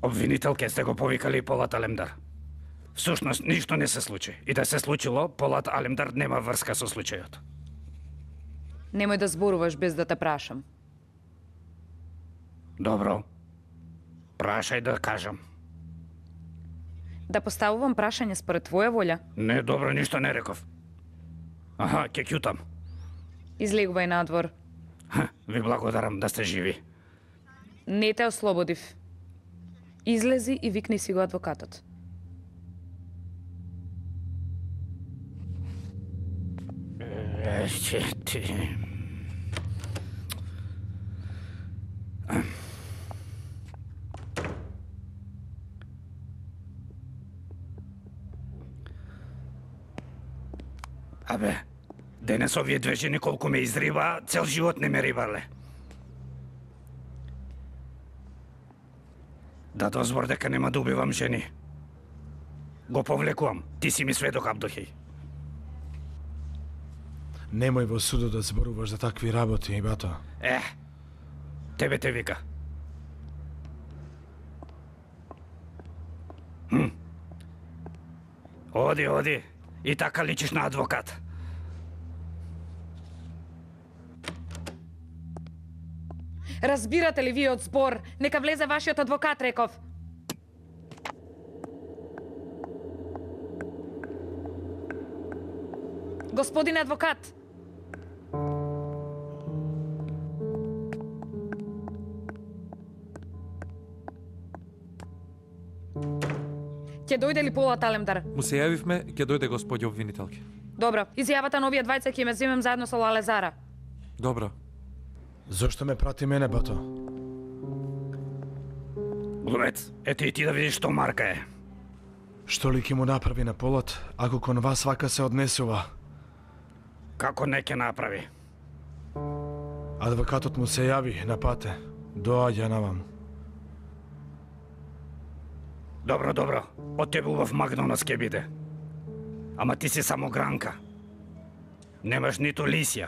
Обвинителке сте го повикали Полат Алемдар. Всушност, ништо не се случи. И да се случило, Полат Алемдар нема врска со случајот. Немој да зборуваш без да те прашам. Добро. Прашај да кажам. Да поставувам прашање според твоја волја? Не, добро, ништо не реков. Аха, ќе ќутам. Излегувај надвор. Ви благодарам да сте живи. Не те ослободив. Излези и викни си го адвокатот. Ти... Абе, денес овие две жени колку ме изриба, цел живот не ме рибале. Да дозвор дека нема да убивам жени. Го повлекувам. Ти си ми сведок, Абдухеј. Немој во судот да зборуваш за такви работи, бато. Тебе те вика. Оди, оди. И така личиш на адвокат. Разбирате ли вие од збор? Нека влезе вашиот адвокат, реков. Господин адвокат! Ќе дојде ли Полат Алемдар? Му се јавивме, ќе дојде господја обвинителки. Добро, изјавата на овие двајца ќе ме земем заедно со Лалезара. Добро. Зошто ме прати мене, бато? Глумец, ете и ти да видиш што марка е. Што ли ќе му направи на Полат, ако кон вас вака се однесува? Како не ќе направи? Адвокатот му се јави на пате. Доаѓа навам. Добро, добро. Од тебе убав Макдоналдс ќе биде. Ама ти си само гранка. Немаш ниту лисја.